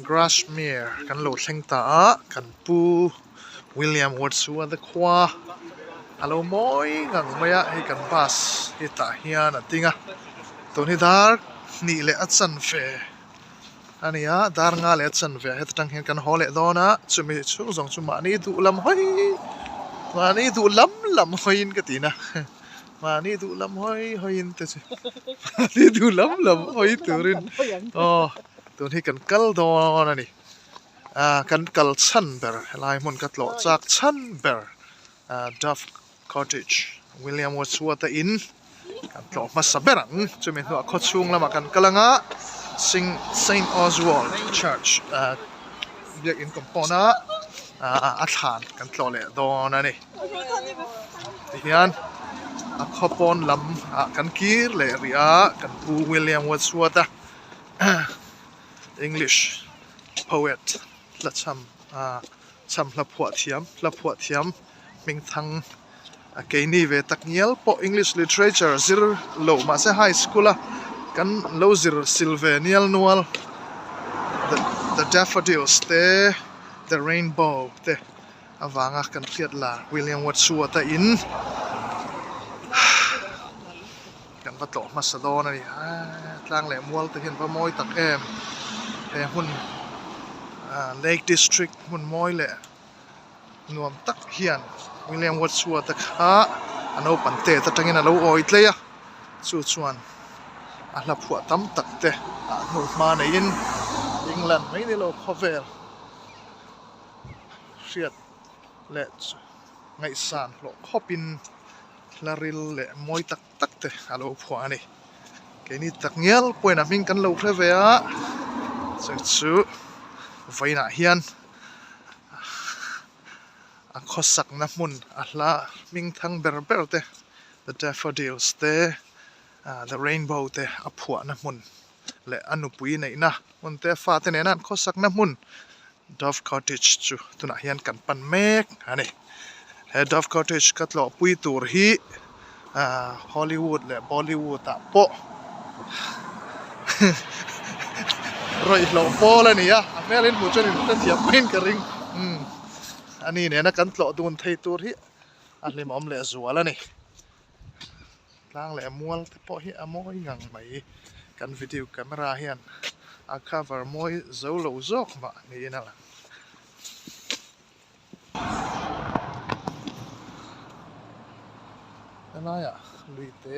Grasmere kan lo thleng ta kan pu William Wordsworth-a khua alo moi ngang maya hi kan bus hi ta hian atinga ton hi dar ni le achan fe ania dar nga le achan fe het tang hian kan hole dona chumi chu zong chu mani du lam hoi mani du lam hoin ka tina mani du lam hoin te chu mani du lam hoi turin oh ton hi kan kal dona ni kan kal chan ber lai mun ka tlo chak chan ber Dove Cottage William Wordsworth-a in kan tlo masaberang chumi no khaw chung lama kan kalanga Saint Oswald Church biak in kompona thlan kan tlo le dona ni hian a khopon lam kan kir le hria kan pu William Wordsworth-a English poet la cham la phua thiam hmingthang keini ve taknial po English literature zir lo ma se high school kan lo zir silvenial nual the daffodils the rainbow te awanga kan khiat la William Wordsworth-a in kan patlo masadona ni tlang le mual te hin pa moi tak em he hun Lake District hun moi le nuam tak hian William Wordsworth-a kha ano pante ta tangin alo oi tleya chu chuan a hla phua tam tak te nu ma nei in England mai ni lo khovel riat le ngai san lo khopin laril le moi tak te alo phua ni ke ni tak ngial poina ming kan lo thlevea chu vaina hian a khosak na mun a hla hmingthang ber te the daffodils te the rainbow te a phua na mun le anupui nei na mun te fa te nenan khosak na mun Dove Cottage chu tuna hian kan pan mek ani he Dove Cottage katlo pui tur hi Hollywood le Bollywood ta po roi lo pola ni ya amelin mu chen ta thiam main ka ring ani ne na kan tlo dun thei tur hi alim om le zuala ni tlang le mual te po hi amoi ngang mai kan video camera hian a cover moi zolo zok ma ni na la ana ya luite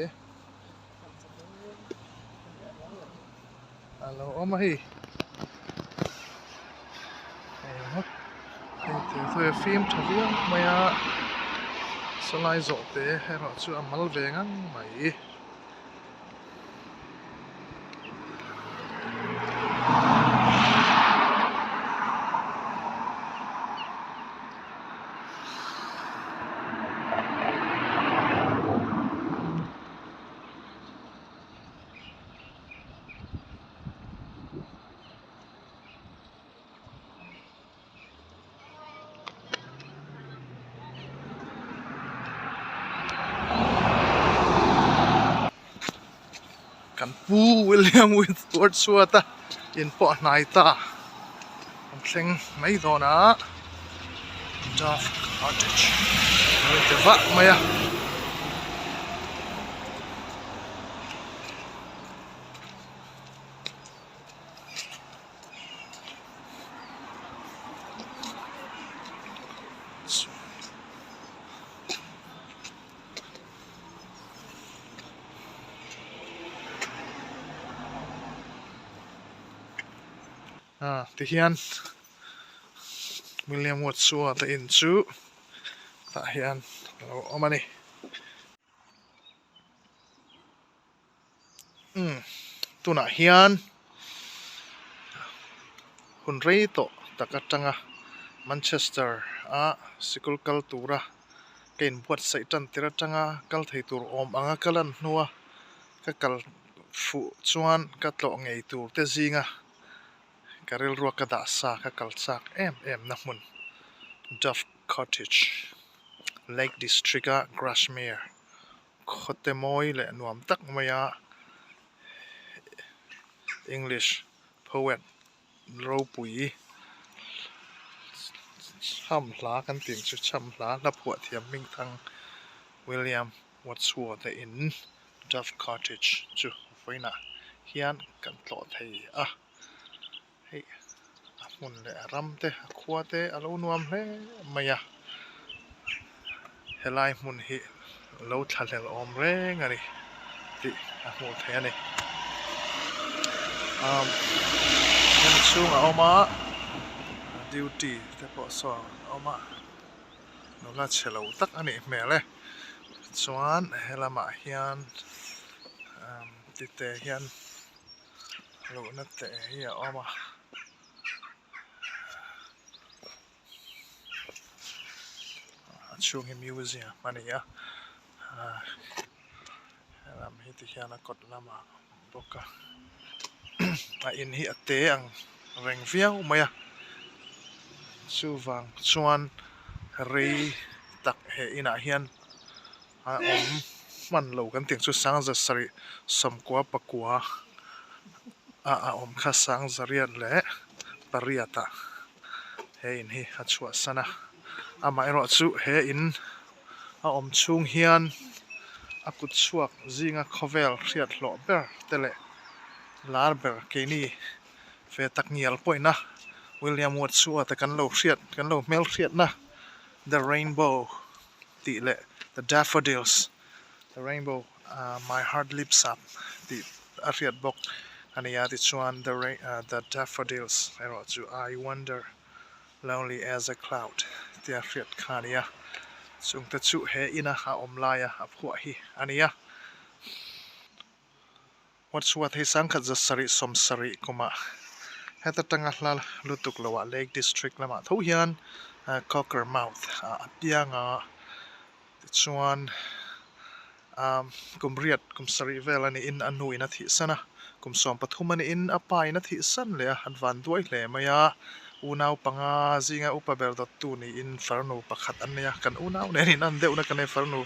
alo oma hi thôi phim thằng mày slide dọc te hay là chú amal về ngang mày kan pu William Wordsworth-a in po nai ta kan thleng mai dona Dove Cottage oi te va maya ti hian William Wordsworth-a in chu ta hian lo omani tuna hian hun rei to takatanga Manchester a sikul kal tura kein buat sai tan tira tanga kal thei tur om anga kalan hnuwa ka kal fu chuan ka tlo ngei tur te zinga karil ruak ka da sa ka kalchak em na mun Dove Cottage Lake District a Grasmere khote moi le nuam tak maya English poet ro pui cham hla kan ting chu cham hla la phuah thiam hmingthang William Wordsworth-a in Dove Cottage chu voina hian kan tlawh thei a hei a hmun le a ram te a khua te a lo nuam hle mai a helai hmun hi lo thalhel awm reng ani ti a hmuh theih ani kan chung a awm a duty te pawh saw a awm a no la chhelo tak ani hmel e chuan helamah hian tite hian luhna te hi a awm a chung hi museum ani a helam hi ti hian a kawt lama bawk a a in hi a te ang reng viau mai a chu wang chuan rei tak he inah hian a awm man lo kan ting chu sang zasari somkwa pakwa a awm kha sang zariat le pariata he in hi a chhuah sana ama erawh chu he in a awm chhung hian a kut chhuak zinga khovel hriat hlawh ber tele lar ber ke ni ve tak ngial poina William Wordsworth kan lo hriat kan lo hmel hriat na the rainbow ti le the daffodils the rainbow my heart leaps up ti a hriat bawk ani a ti chuan the daffodils erawh chu I wonder lonely as a cloud ti a hriat kha ni a chung te chu he ina a awm lai a phuah hi ani a Wordsworth hi sangkhat zasari somsari kuma heta tanga hla lutuk lowa Lake District lama tho hian Cockermouth atanga chuan kumriat kumsari vel ani in anui na thi sana kumsom pathum ani in apai na thi san le an van duai hle maya unau panga zinga upaber dot tu ni in farnu pakhat ania kan unau ne rin an deuna kan e farnu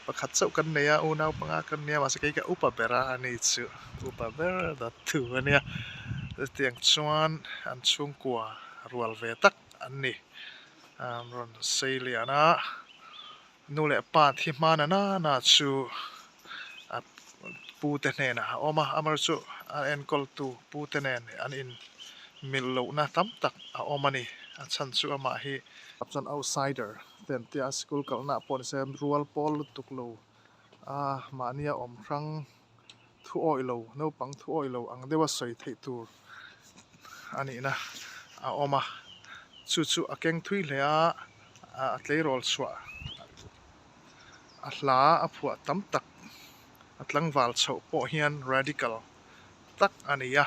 pakhat chau kan neya unau panga kan nia ma sakai ka upabera ani chu upaber dot tu ania tiang chuan an chhungkaw rual ve tak ani ron seiliana nule pa thi mana na chu pu te hnen a awm a amar chu a enkol tu pu te nen an in mil lo na tam tak a awm ani a chan chu ama hi chuan outsider ten tia school kalna pawh sem rual pawl lutuk lo mahnia awm hrang thu oi lo naupang thu oi lo ang dewa soi thei tur ani na a awm a chu a keng thui hle a tleirol chhuah a hla a phuah tam tak a tlangval chho pawh hian radical tak ani a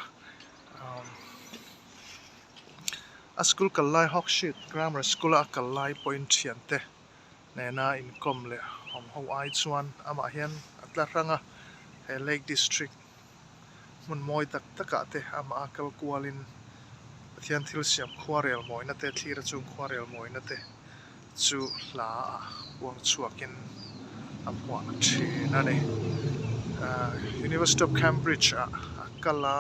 a school kallai Hocksheet grammar school a kallai point thian te nena in kom le hom ho ai chuan ama hian atla ranga he Lake District mun moi tak taka te ama akal kualin pathian thil siam khuarel moina te thira chung khuarel moina te chu hla buang chuakin amwa thin ani University of Cambridge a kala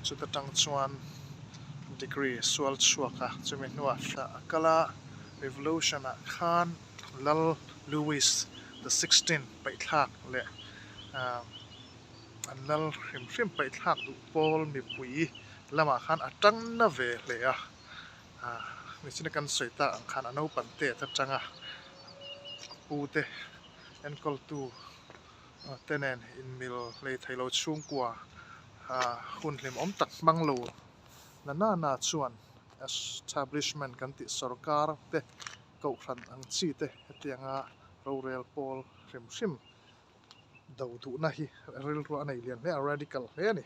chu ta tang chuan degree sual chuaka chumi nuah a kala revolution a khan lal Louis the 16 paithak le an lal hrim paithak du pol mi pui lama khan atang na ve hle a mi china kan soita ang khan ano pante ta tanga pu te enkol tu tenen in mil le thailo chhungkaw hun hlim om tak manglo na chuan establishment kan ti sarkar te ko ran ang chi te hetianga rorel pol hrim do du na hi rel ro anei lian le radical he ani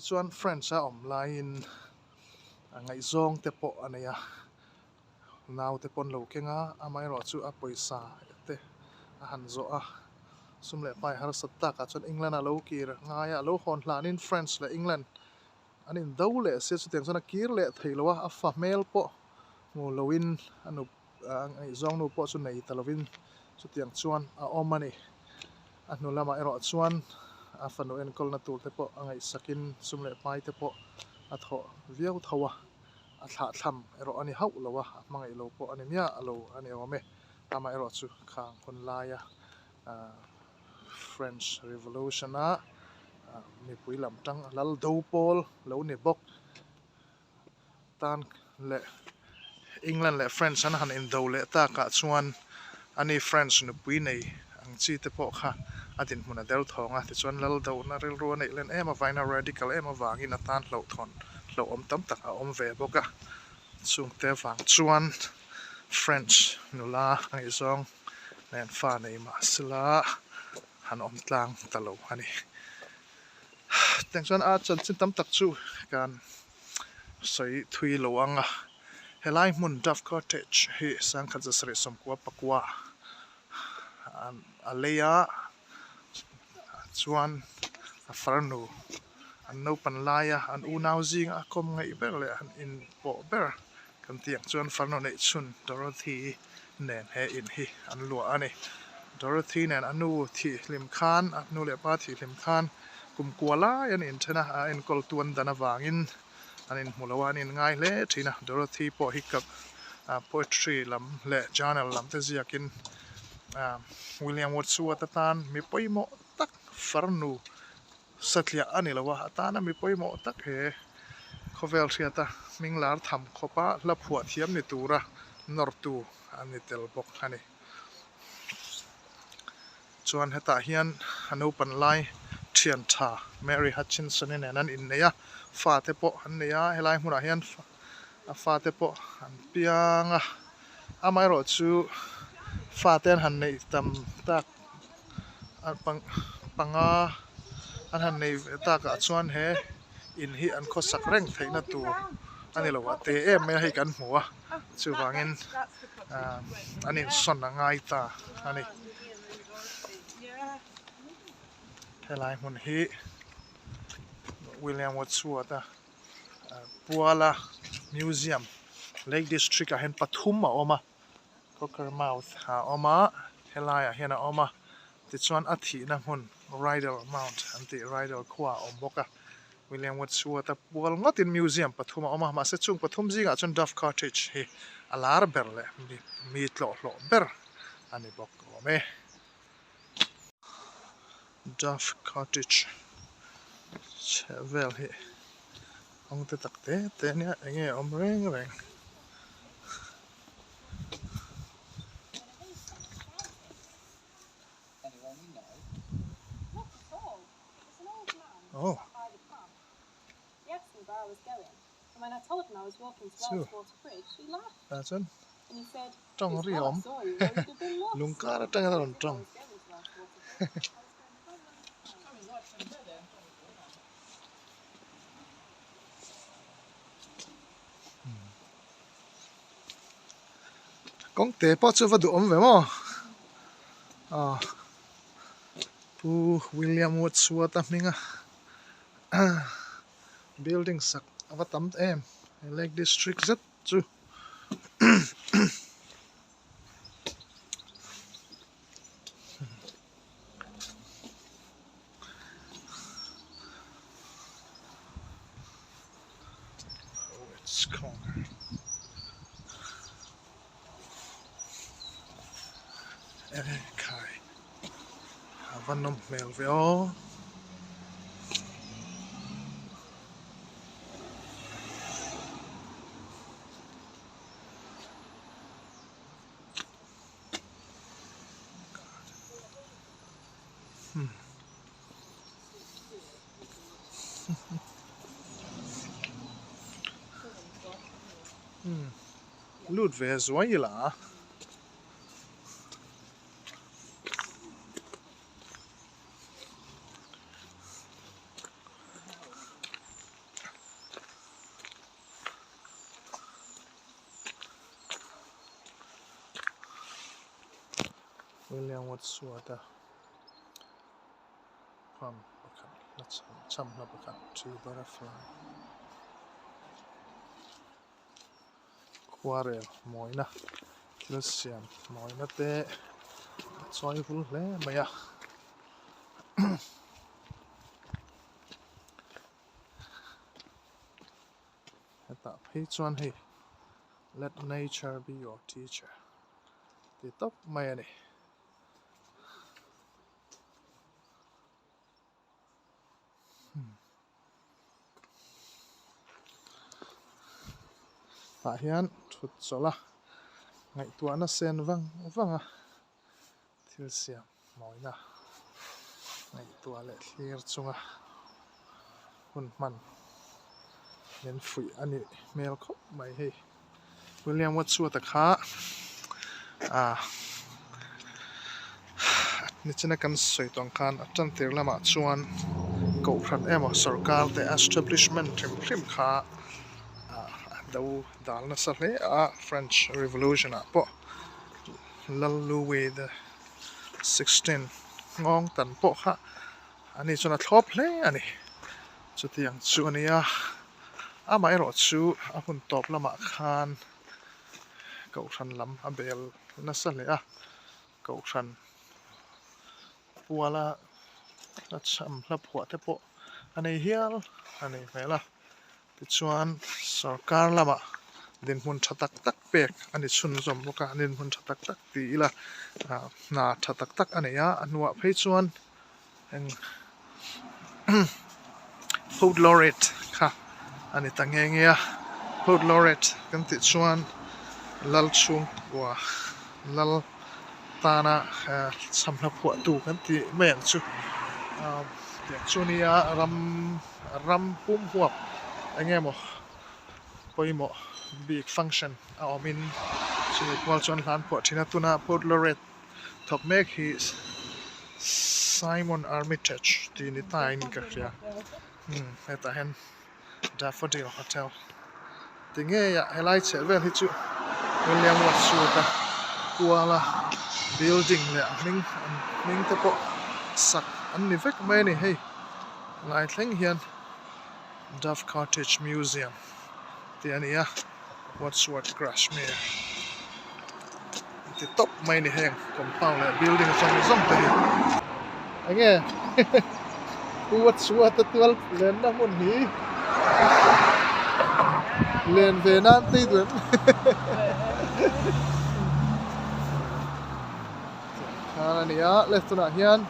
chuan friends a om lain ngai zong te pawh ania naw te pon lo kenga amai ro chu a poisa te a han zo a sum le pai har satta ka chuan England a lo kir ngaya lo hon hlanin France le England anin do le se chu teng chana kir le theilowa a fa mel pawh mu lovin anu ngai zong nu pawh chu nei ta lovin chu tiang chuan a awm ani a hnu lama erawh chuan afanu enkol na tur te po angai sakin sumle pai te po atho viau thawa atha tham ero ani hau lawa mangai lo po ani mia alo ani ome ama ero chu khang kon laia French Revolution a mi pui lam tang lal do pol lo ni bok tan le England le French an han in do le ta ka chuan ani French nu pui nei ang chi te po kha atin hmuna del thonga ti chuan lal do na ril ro nei len ema vaina radical ema wangin atan lo thon lo om tam tak a om ve boka chung te wang chuan French nula ngai zong nen fa nei ma sila han om tlang talo ani teng chuan a chan chin tam tak chu kan soi thui lo anga helai mun Dove Cottage hi sang kha jasre som kwa pakwa an aleya chuan a farnu an no pan laia an u nau jing a kom ngai ber le an in po ber kan tiang chuan farnu nei chun Dorothy nen he in hi an lua ani Dorothy nen anu thi lim khan anu le pa thi lim khan kum kwala yan in thana a en kol tuan dana wangin anin mulawan in ngai le thina Dorothy po hikap poetry lam le journal lam te ziakin William Wordsworth-an mi poimo tak farnu satlia ani lawa atana mi poimo tak he khovel thiata minglar tham khopa la phua thiam ni tura nortu ani tel bok ani chuan heta hian an open lai thian tha Mary Hutchinson in an in neya fa te po an neya helai hmuna hian a fa te po an pianga amai ro chu fa ten han nei tam tak an panga an han nei ta ka chuan he in hi an khosak reng theina tu ani lowa te em me hi kan hmuwa chu wangin anin son na ngai ta ani helai hmun hi William Wordsworth-a Puala Museum Lake District a hen pathum a oma Cockermouth a oma helai a hian a oma ti chuan a thi na hmun Rydal Mount anti Rydal khua om boka William Wordsworth-a pual ngotin museum pathum a oma ma se chung pathum zinga chun Dove Cottage hi alar ber le mi tlawh ber ani bok ome Dove Cottage vel hi ong te takte te nia enge om reng reng oh He asked me where I was going, and when I told him I was walking to Oswald Bridge, he laughed. that's it And he said, trong "Well, I riom saw you, well, you'd have been lost." lung kara tang ron trong Kong te po chu va du om ve mo pu William Wordsworth-a hminga building sak ava tam em Lake District zat chu it's Kong kai avanom mel viau lut ve zuai la William Wordsworth-a farm let's cham la bakan tree butterfly quarrel moina calcium moina te joyful le maya heta phei chuan hei let nature be your teacher ti top mai ani ta hian thut chola ngai tuana sen wanga thil siam mawina ngai tua le thlir chunga hun man nen fui ani mel khop mai hei William Wordsworth-a kha ni china kan soi tong khan atan tir lama chuan ko khat emo sarkar te establishment thim kha do dalna sa hle a French Revolution a po Louis the 16 ngong tan po kha ani chuna thlop hle ani chutiang chu ania a mai ro chu a hun top lama khan ko than lam a bel na sa hle a ko than puala la cham la phua te po ani hial ani mela ti chuan sarkar lama din mun thatak tak pek ani chun zom boka din mun thatak tak ti ila na thatak tak ani ya anwa phei chuan eng food laureate kha ani tangengea food laureate kan ti chuan lal chung wa lal pana samla phua tu kan ti men chu chunia ram pum huap engemo poimo big function min chini kwal chon hlan po thina tuna food laureate top make his Simon Armitage ti ni tai ni ka khria heta hen Daffodil Hotel tinge ya helai chelvel hi chu William Wordsworth-a kuala building le ming te po sak an ni vek mai ni hei lai thleng hian Dove Cottage Museum ti ania Wordsworth Grasmere ti top mai ni heng compound le building zong te ange Wordsworth-a 12 len na mun hi len ve nan ti dun ania leftuna hian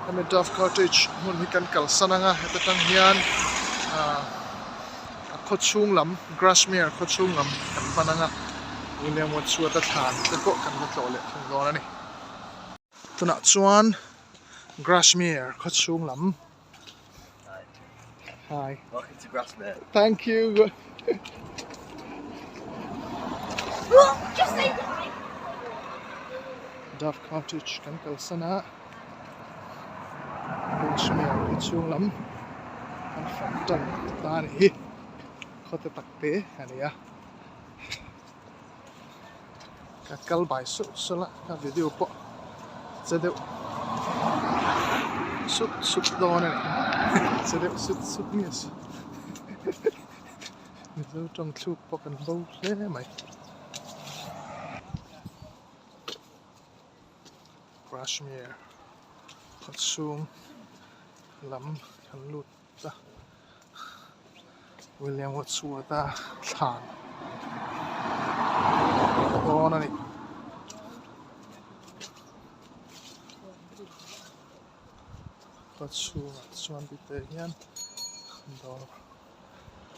ame Dove Cottage mun hi kan kal sananga hetatang hian chhung lam Grasmere chhung lam kan pananga William Wordsworth-a thlan te ko kan tlo le thung zon ani tuna chuan Grasmere chhung lam hi Welcome to Grasmere. thank you Just say goodbye. Dove Cottage kan kal sana Grasmere chhung lam kan fan ta ni khote takte ania ka kal bai sula ka video po chedeu sut don ani chedeu sut mies ni zo tong thuk po kan bo hle mai Grasmere chhung lam kan lut ta William Wordsworth-a thlan don ani chuan ti te hian don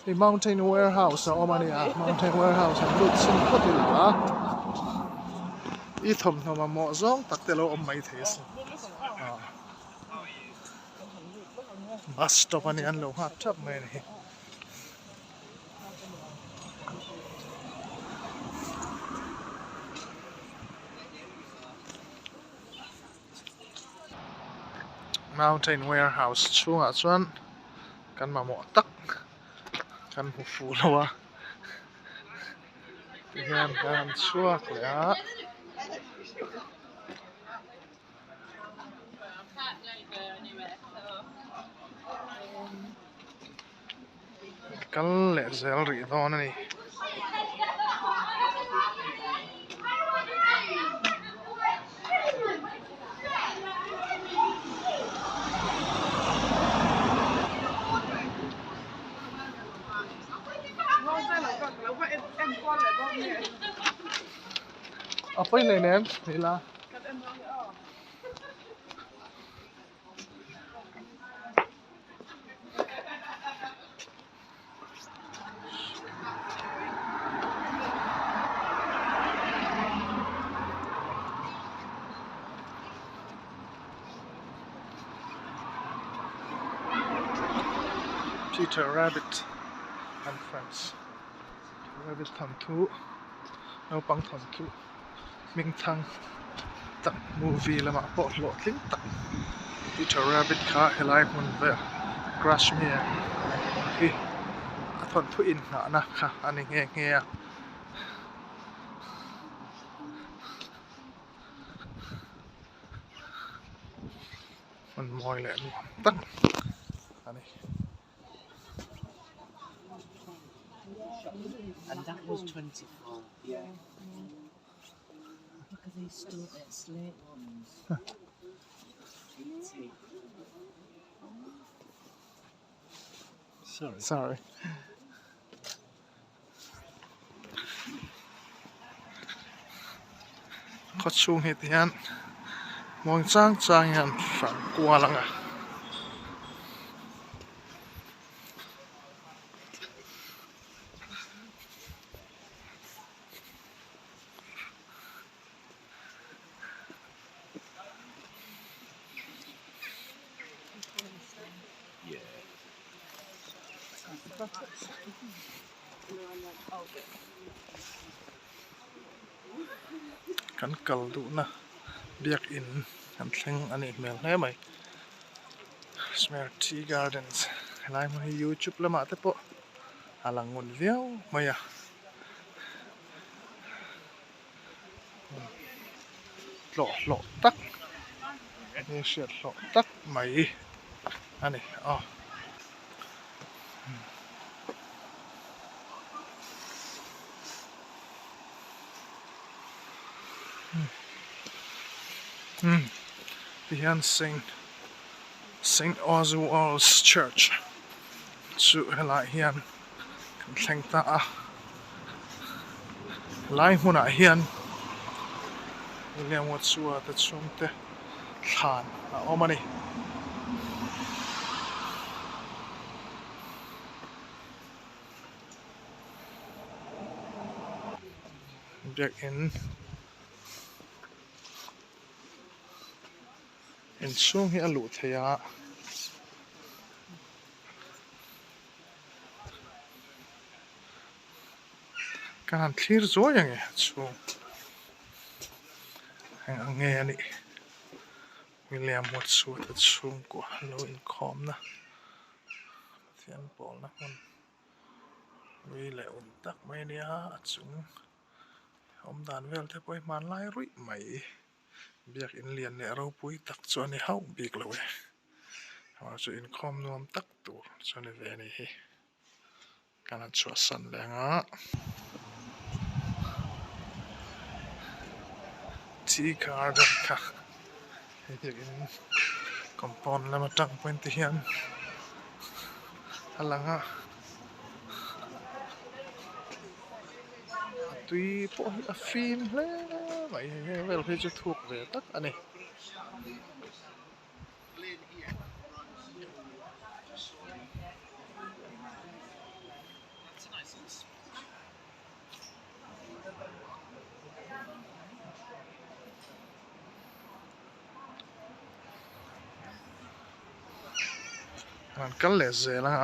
the mountain warehouse omani mountain warehouse an lut sin khoti la I thom thoma mo zong takte lo om mai theis bus stop ani an lo ha thap mai ni mountain warehouse chunga chuan kan mamo tak kan hu fu lawa hian kan chuak le a kal le zel ri don ani Apa ini nem? Nila. Peter Rabbit and friends. Rabbit thầm thú, nấu băng thầm thú, hmingthang, tặng movie là mà bỏ lộ lính tặng. Peter Rabbit khá hay lại muốn về Grasmere, khi thuần thú in nọ na khá anh nghe nghe. Mình mỏi lại nuam tắc, anh ấy. And that was 24, yeah. Look at these slate ones. 80. Sorry. Có chung hết hiện, mong trang hiện phản qua lăng à. Kan kal du na biak in kan thleng ani mel hle mai Grasmere Tea Gardens lai mo hi YouTube lama te po alangun viau maya lo tak ni shet lo tak mai ani Behind Saint Oswald's Church. Chu helai hian kan thleng ta a lai hmuna hian William Wordsworth-a chung te thlan a awm ani. Biak in chung hi a luh thei a kan thlir zawi ange chung hang nge ani William Wordsworth-a chung ko lo in khom na thian pol na hun wi le un tak mai ni a chung om dan vel te poi man lai rui mai biak in lian ne ro pui tak chuan ni hau bik lo e ha chu in khom nuam tak tur chuan ve ni hi kana chhuah san lenga tea garden ka biak in compound lama tang point te hian alanga tui po hi a fin hle mai vel hi chu thuk ve tak ani an kal le zela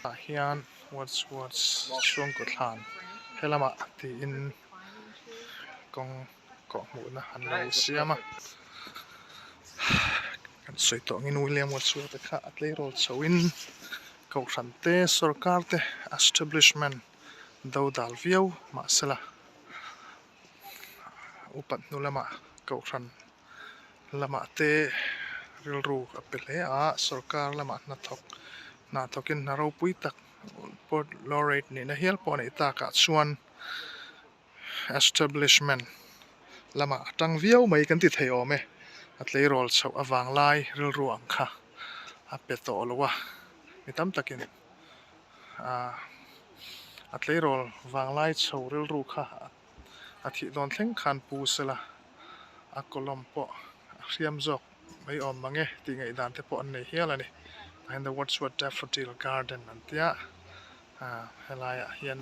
a hian Wordsworth chung ko thlan helama ti in kong ko hmuh na an lo siama kan soi tawng in William Wordsworth-a kha atlei rol chawin ko rante sarkar te establishment do dal viau ma sela upat nu lama ko ran lama te ril ru apele a sarkar lama na thokin na ro pui tak port laureate ni na hial pon ita ka chuan establishment lama tang viau mai kan ti thei ome atlei rol chho awang lai ril ru ang kha a pe to lowa mi tam takin atlei rol wang lai chho ril ru kha thi don thleng khan pu sela a kolom po riam jok mai om mange ti ngai dan te po an nei hial ani and the Wordsworth Daffodil Garden an tia helaya hian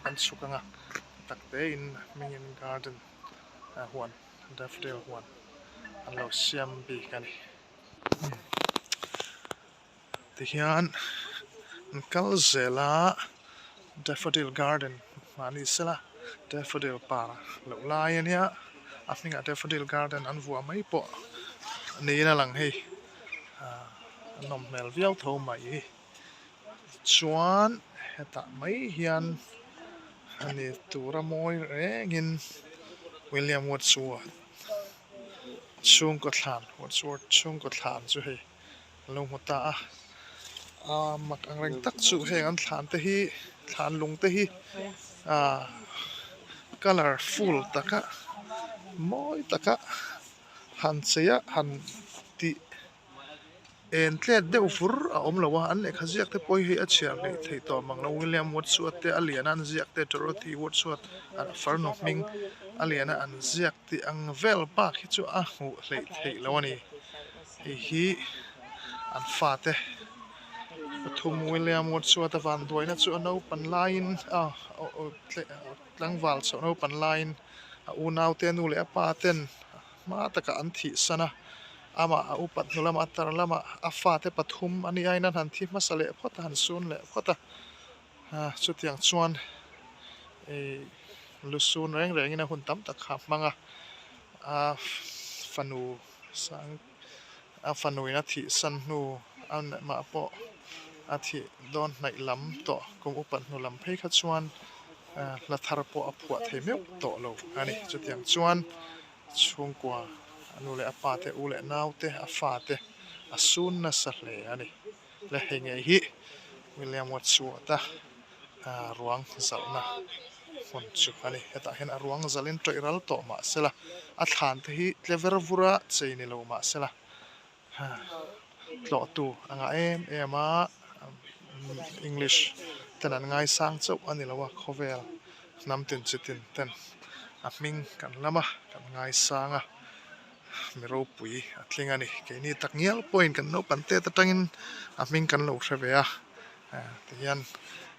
kan sukanga takte in mihringin garden huan daffodil huan an lo siam bi kani ti hian an kal zela daffodil garden mani sela daffodil para lo lai ania a hminga daffodil garden an vua mai po ni na lang hei nom mel viau tho mai chuan heta mai hian ani tura moi rengin William Wordsworth thlan Wordsworth thlan chu hei lo muta a mak ang reng tak chu heng an thlan te hi thlan lung te hi colorful taka moi taka han cheya han ti en tlet deuh fur a awm lo a an lekha ziak te pawh hi a chhiar nei thei tawh mang lo William Wordsworth te a lian an ziak te Dorothy Wordsworth an farno hming a lian a an ziak ti ang vel pak hi chu a hmuh hlei thei lo ani hi an fa te pathum William Wordsworth a van duaina chu a no pan lain tlangwal chaw no pan lain a unau te nu le a pa ten ma taka an thi sana ama a upat nulam atar lama a fa te pathum ani aina han thi masale phota han sun le phota chutiang chuan lusun reng reng ina hun tam tak kha manga a fanu sang a fanu ina thi san nu an ma po a thi don nai lam to kum upat nulam phei kha chuan la thar po a phua thei meu to lo ani chutiang chuan chhungkaw anu le apa te u le nau te a fa te a sun na sa hle ani le henge hi William Wordsworth-a ruang zalna hon chu ani heta hen a ruang zalin toiral to ma sela a thlan te hi tlever vura cheini lo ma sela tlawh tu anga ema English ten an ngai sang chau ani lo wa khovel nam tin chitin ten a hming kan lama kan ngai sanga miro pui atlinga ni ke ni tak ngial point kan no pan te tatangin a hming kan lo hreve a tian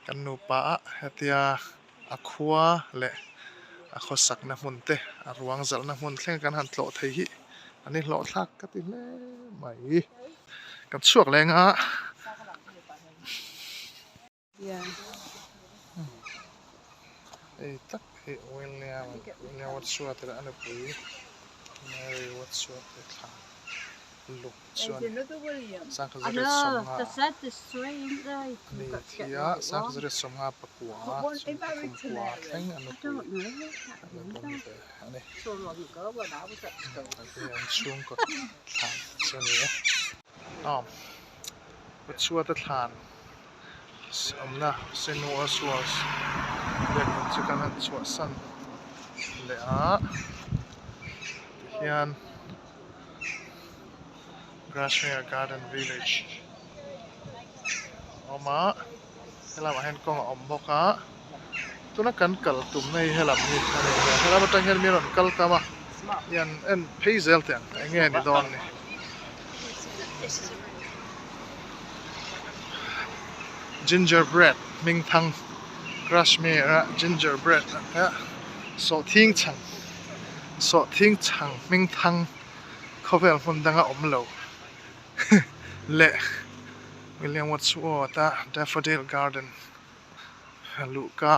kan nu pa hetia a khua le a khosak na hmun te a ruang zal na hmun thleng kan han tlaw thei hi ani hlo thlak ka ti hle mai kan chuak lenga tak he William Wordsworth an pui Mary Wordsworth thlan look chuan sang khazare somnga ni thia sang khazare somnga pakua khua thleng anu pui ani chung ko thlan chani Wordsworth thlan omna senu Oswald le chikan han chhuah san le a hian Grasmere Garden Village oma helam hen kong om boka tuna kan kal tum nei helam ni helam atang hen miron kal kama yan en phazel ten nge ni don ni gingerbread hmingthang Grasmere-ah gingerbread so thing chhang hmingthang khovel hundanga omlo le William Wordsworth-a Daffodil Garden luka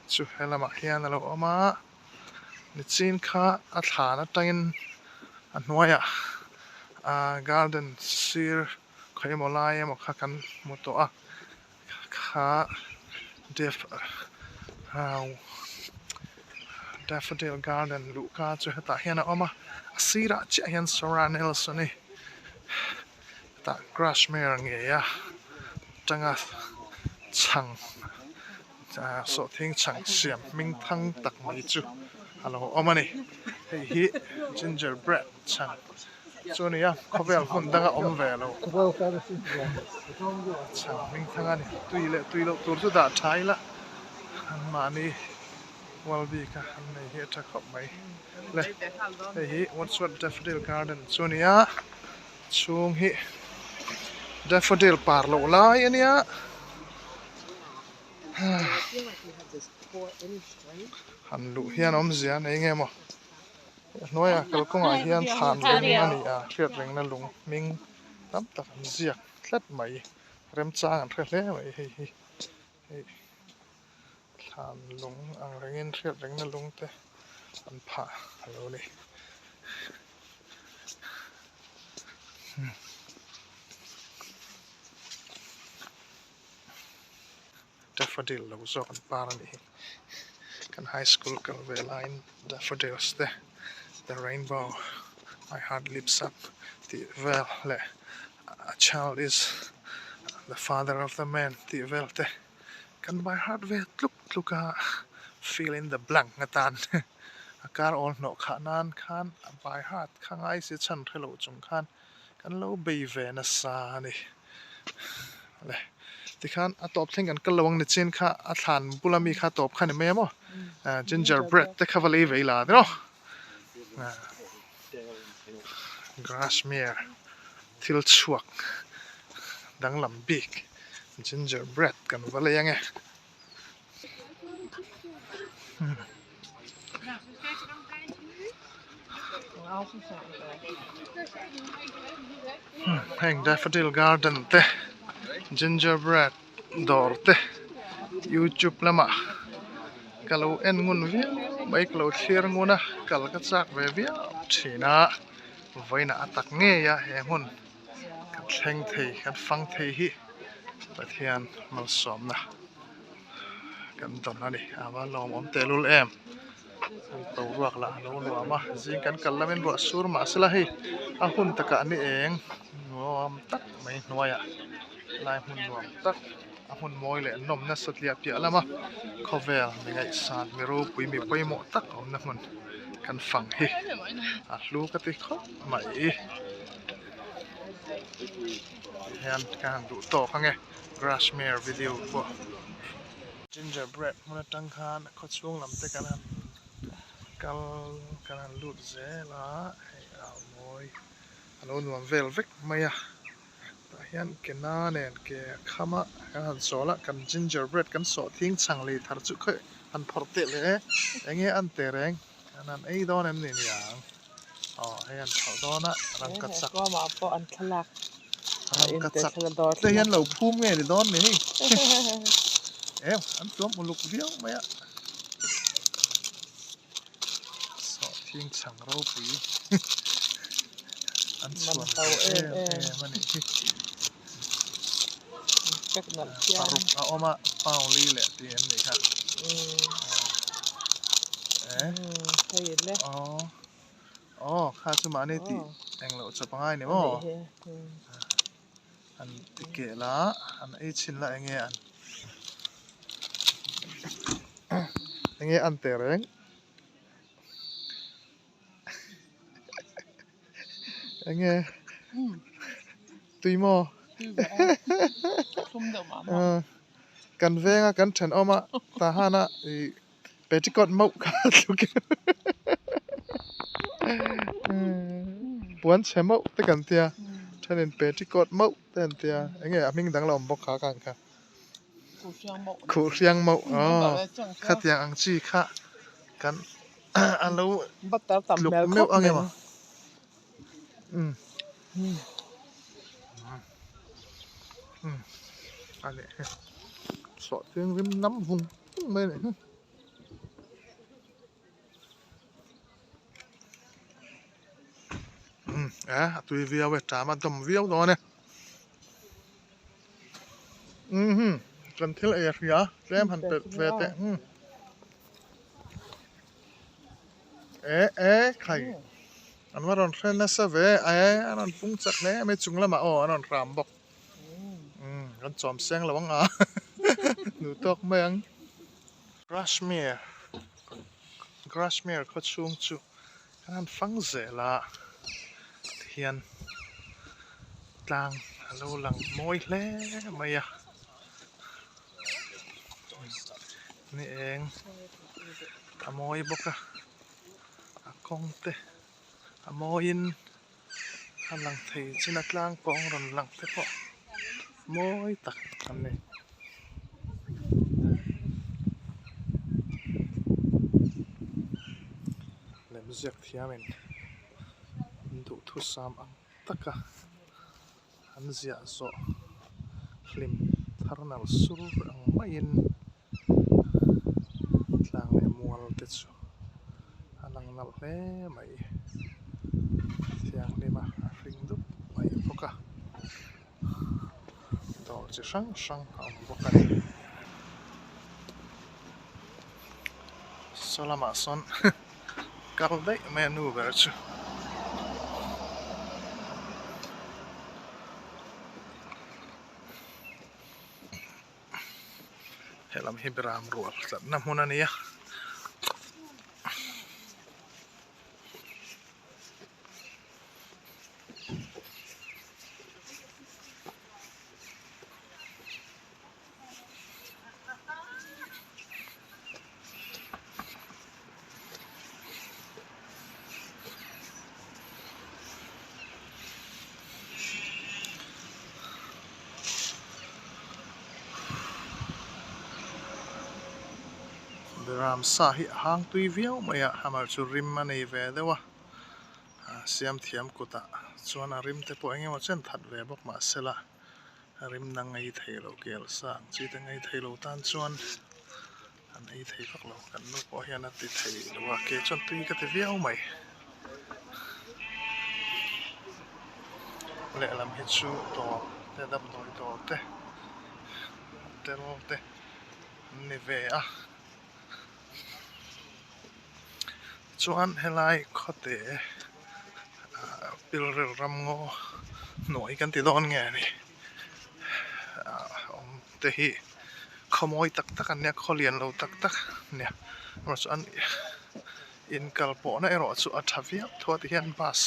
chu helama hian alo oma ni chin kha a thlan atangin a hnuaia a garden sir khoimolai emo kha kan moto a kha Daffodil Garden luka chu heta hian a oma a sira chi hian Sora Nelson ni ta Grasmere nge ya tanga chhang so thing chhang siam hmingthang tak mai chu alo omani hei hi gingerbread chhang chu ni ya khovel hun danga om ve lo chhang hmingthang ani tuilo tur chu da thaila an ma ni walbi ka nei hi tha khop mai le hi Wordsworth daffodil garden chunia chung hi daffodil par lo lai ania han lu hian om zia nei nge mo noya kalkonga hian than lung ani a hriat reng na lung ming tam tak an ziak tlat mai rem chang an thre hle mai hi than lung ang rengin hriat reng na lung te an pha alo ni daffodil lo zo kan par ani kan high school kan ve line daffodils te the rainbow my heart lifts up the well le a child is the father of the man the well te kan my heart ve tluk fill in the blank ngatan akar all no khanan khan by heart khangai se chan thelo chung khan kan lo be ve na sa ni le ti khan a top thing kan kalawang ni chen kha a thlan bulami kha top khan me mo gingerbread te khavali ve la no Grasmere til chhuah dang lam big gingerbread kan vale yange hang daffodil garden te gingerbread dor te YouTube lama kalau en ngun vi mai kalau thir nguna kal ka chak ve via thina voina atak nge ya he hun kan thleng thei kan fang thei hi pathian mal som na kan don ani awa lom om telul em to ruak la lo nuam a jing kan kallamen ro sur ma sala hi a hun taka ani eng nuam tak mai noya lai hun nuam tak a hun moi le nom na satlia pia lama khovel ni ngai san mi ro pui mi poimo tak om na hun kan fang hi a lu ka ti kho mai hian kan du to khange Grasmere video bo gingerbread mona tang khan kho chung lam te kan kan lut ze la a moi alo nuam vel vek maya hian kena nen ke khama kan sola kan gingerbread kan so thing changli thar chu khe an phorte le enge an te reng anan ei don em ni yang hian thau dona rang ka chak ko ma po an thalak rang ka chak te hian lo phum nge ni don ni em an tuam uluk viau maya so thing chang ro pui an chuan mani chắc là paruk a oma pauli le ti em ni kha thấy đấy kha chu ma ni ti eng lo cha pangai ni mo an ti ke la an ei chin la enge an te reng enge tui mo không được mà kan venga kan then oma ta hana i petticoat mo ka luk puan chemo te kan tia thanin petticoat mo ten tia enge hmingthang lom bok kha kan kha khu riang mo kha tiang ang chi kha kan alo bắt tao tầm luk mèo meu khóc ange ma ale so tiếng rim nắm vùng mê này tùy viau về trả mà tầm viau đó nè cần thiết là hria em hẳn về tệ khai anh mà còn khen nasa về anh phung chặt nè mấy chúng là mà anh làm bọc anh chòm sen là băng lutuk mang Grasmere có chung chu anh phăng dễ là hiền tlang lâu lằng môi lé mày ni eng mawi bawk a kawng te mawiin a lang thei chin a tlang kawng ron lang te pawh mawi tak an ni lem ziak thiamin duh thu sam ang taka an zia zawh hlim tharnal sur ang maiin tlang leh mual te chu a lang nalh hle mai thianglima a hring dup mai bawk a dawr chi hrang hrang a awm bawk a ni saw lamah sawn kal daih mai a nu ber chu helam hi beram rual tlatna hmun a ni a beram sa hi hang tui viau mai a hamar chu rim a nei ve deuh a siam thiam kutah chuan a rim te pawh engemaw chen that ve bawk ma sela a rim na ngei thei lo kel sang chi te ngei thei lo tan chuan an ei thei vak lo kan nu pawh hian a ti thei lo a ke chuan tui ka ti viau mai lehlam hi chu dawr te damdawi dawr te tel te an ni ve a chuan helai khawte pilrel ram ngaw hnuai kan ti dawn nge ni awm te hi khaw tak tak an nia khaw lian lo tak tak nia mar chuan in kal pawh na erawh chu a tha viau thua ti hian bus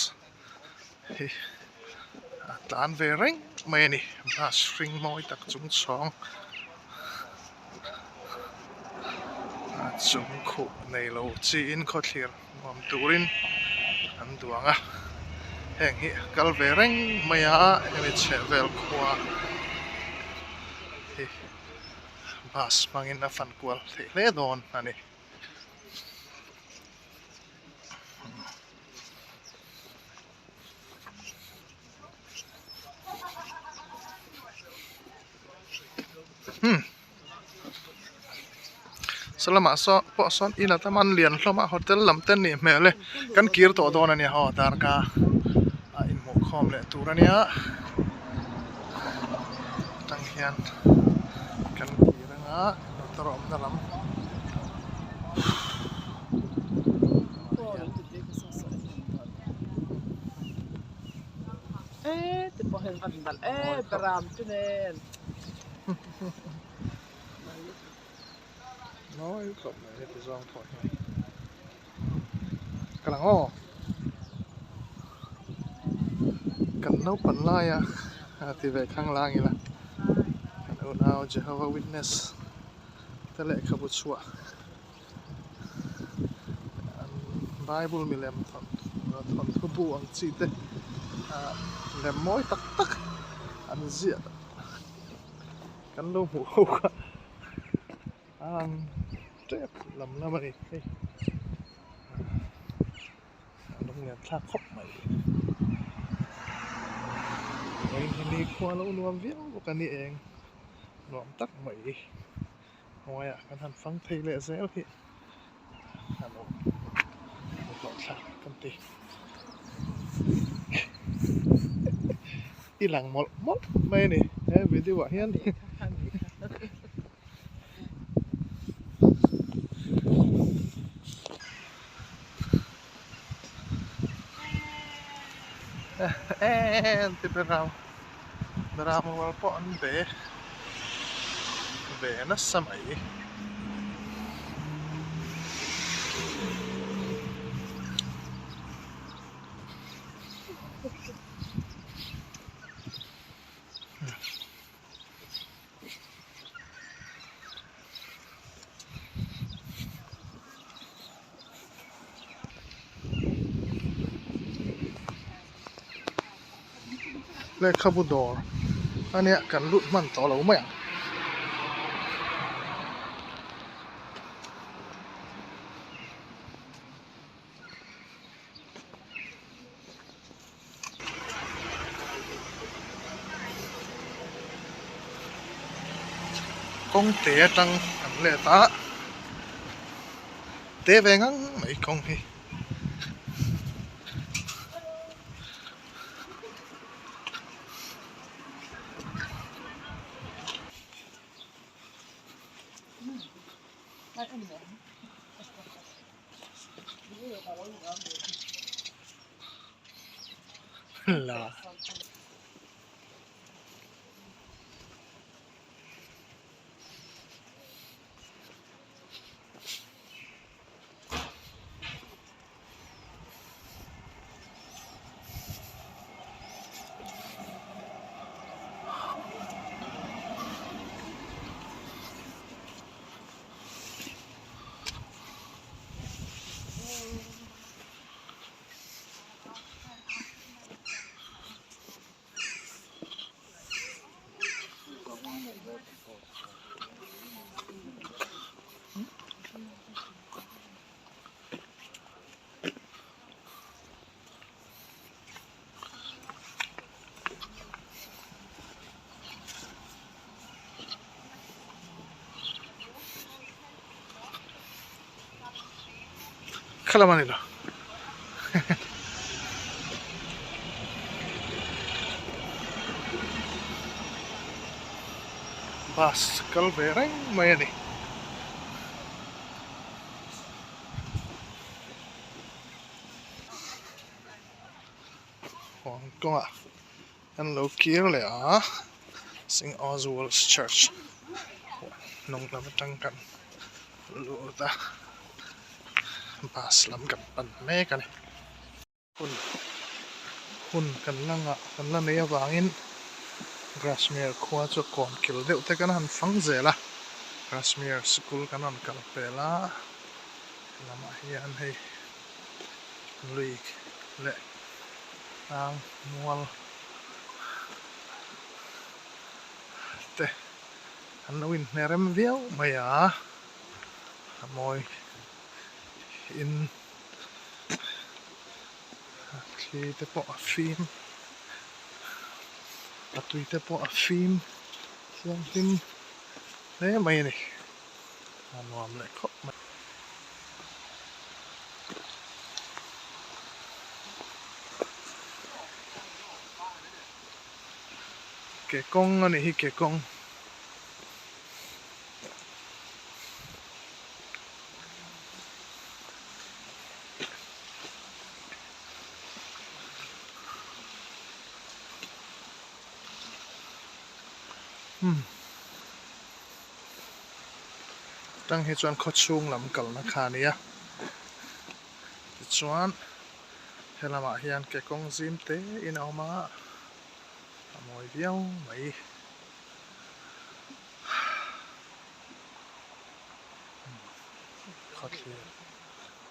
hi tlan ve reng mai ni bus hring mawi tak chung chhawng chung khuh nei lo chi in khawthlir nuam turin an duang a heng hi kal ve reng mai a hemi chhehvel khua hi bus mangin a fan kual thei hle dawn ani salama so pawh sawn in ataman lian hlawmah hotel lam ten nih hmel le kan kir tawh dawn ania ho darka a in hmuh khawm leh tur ania tang hian kan kir anga motor awm na lam te pawh hen kan dal beram chu nen nói cậu này thì do thôi cái lăng ô cần nấu phần lai thì về khang lang như là cần ôn ao Jehovah Witness thế lệ khâu bút chhuah Bible mi lem thon thu bu ang chi te lem mối tak tak an zia kan lo mu ho ka trep lam la mai hey nông nghiệp tha khóc mày mày đi qua lâu nuam viết một cái này anh nuam tắc mày ngoài cái thằng phăng thầy lệ dễ thì Hà Nội một lọ sạc công ty đi làng một mốt mày này vì đi quả hiên thì beram wal pawh an ve na samai le khabudor ania kan lut man to lo mai kong te tang kan le ta te ve ngang mai kong hi la khalamani lo bas kal bereng mai ani Hong Kong an lo kir le a sing Oswald's church nong lam tang kan lu ta bas lam kan pan me kan hun kan langa kan la nei awangin Grasmere khua chu kon kil deuh te kan han fang zela Grasmere school kan an kal pela lama hian hei lui le ang mual te an lovin nerem viau maya moi in khi te po a phim atui te po a phim siang tin le mai ni nuam le kho ke kong ani hi ke kong tang hi chuan khaw chhung lam kal na kha nia ti chuan helama hian ke kong zim te in awma moi viau mai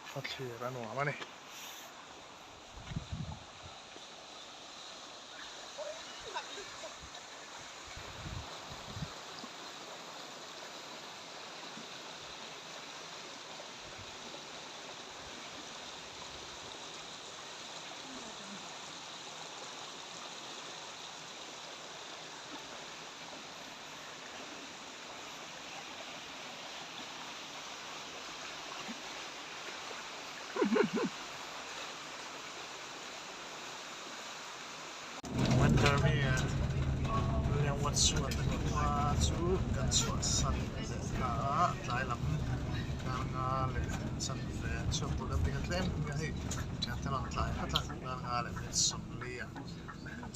khatli ran wa mani winter here William Wordsworth-a chu kan chhuah san ka tlai lam nga le san ve chu tu da ping tlem nga hi cha ta lang tlai ha ta nga le som li a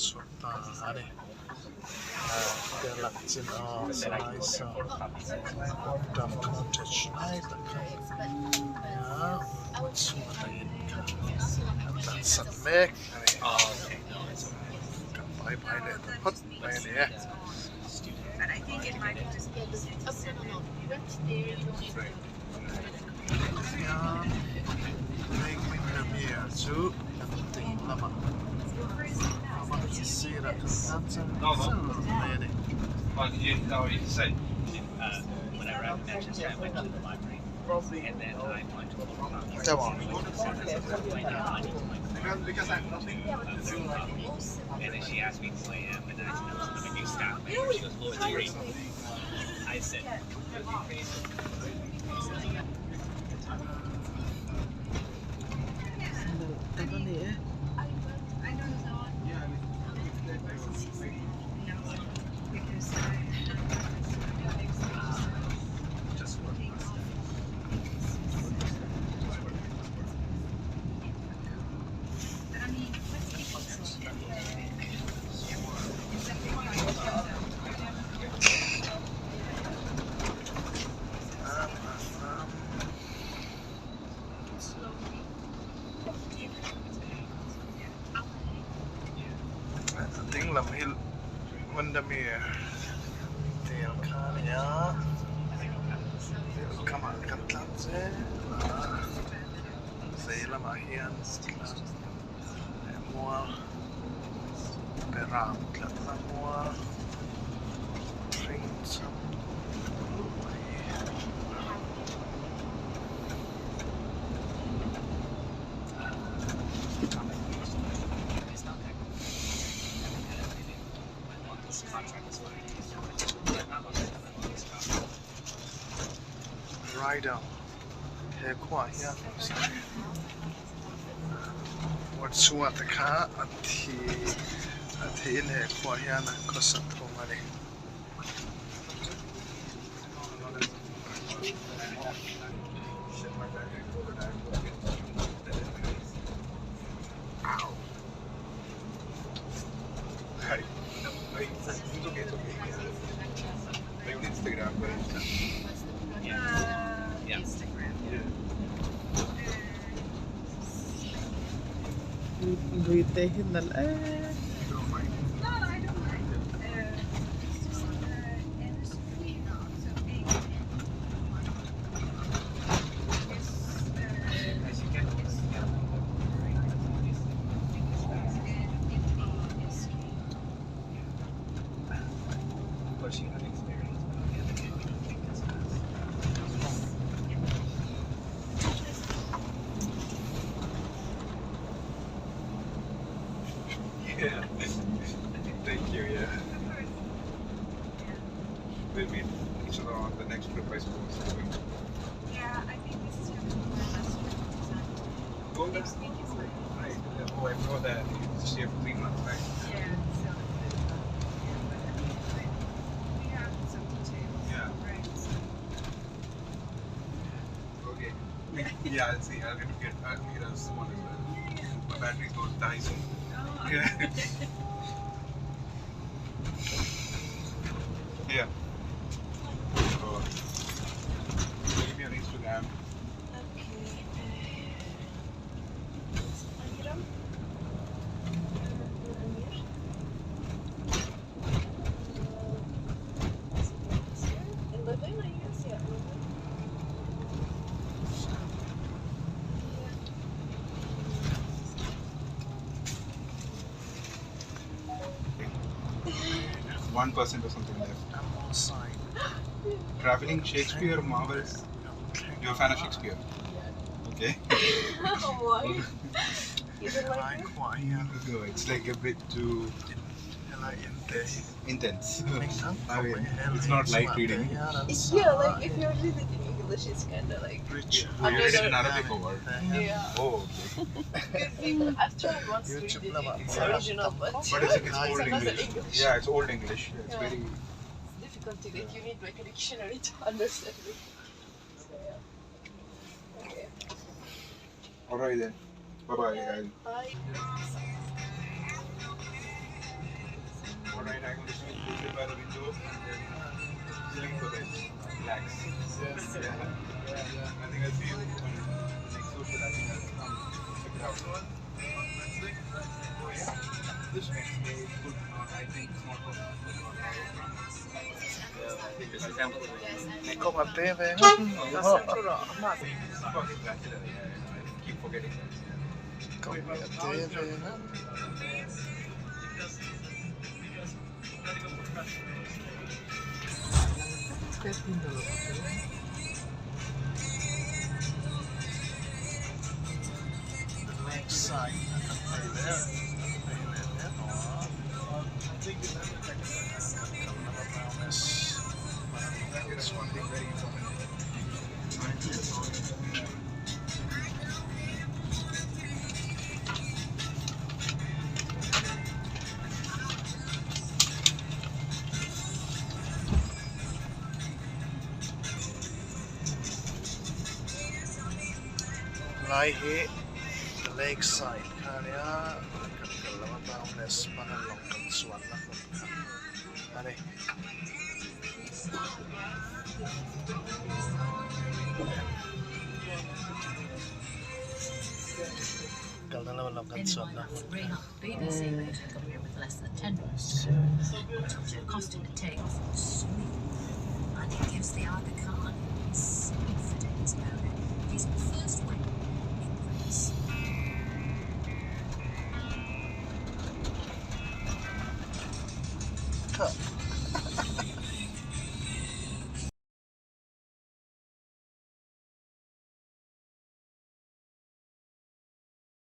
chhuah ta ani the luck in sai sa Dove Cottage ai ta ya Wordsworth-an ka san mek ani bye let the pot by the air. But I think it might just be make winter beer too. See that? Like, did you know what you say? When I read Manchester, I went to the library. And then I went to the library. Come on. And then she asked me who I am, and I said, I'm a new staff member. She goes, well, it's great. I said, Tiếng làm hil Windermere Tiểu khá nhá Tiểu khá mà cắt lắm dễ Dễ lắm à hiền Mua Để rạm lắm là mua Trinh xong Rider He khua hian Wordsworth-a Athi in he khua hian Ko sa thong ani Buitehin na lang. yeah. Thank you, yeah. We'll meet each other on the next trip, I suppose. Yeah, I think this is going to be my last trip. Go there? Next week is mine. Right. Oh, I know that. You just stay for 3 months, right? Yeah, so we have some details. Yeah. Right. So. Okay. Yeah, I'll see. I'll get us one as well. My battery's going to die soon. Oh, Yeah. Yeah. So, give me on Instagram. Lovin, I guess, yeah. One percent or something left. I'm on side Traveling Shakespeare, Marvels. You're a fan of Shakespeare? Okay. Why? You don't like Hai it? khua hian No, it's like a bit too Hela in te intense. Hmingthang I mean, it's not light reading. Yeah, like if you're reading in English, it's kind of like. Rich You read it in Arabic or what? Yeah. Oh, okay. I've tried once to read it in its original, but But it's old another English. Yeah, it's old English. It's Yeah. very. It's difficult to like you need like a dictionary to understand it. So yeah. Okay. Alright then. Bye bye. Bye. Alright, I'm going to sit by the window and then sleep for it. Relax. Yes. Yeah. I think I'll see you on the next social. I think I'll come check it out. On Wednesday? Oh yeah. This Wednesday is good. I think it's not good. Ko ma te ve Keep forgetting that. Ko ma te ve Next side, That's one thing very important. Lai hi the lake side kanya kan kalama boundless panalong kan suan na ani kalama long kan suan na BBC version come here with less than 10 words. Costing the takes and it gives the Aga Khan his confidence about it. He's the first win in Greece.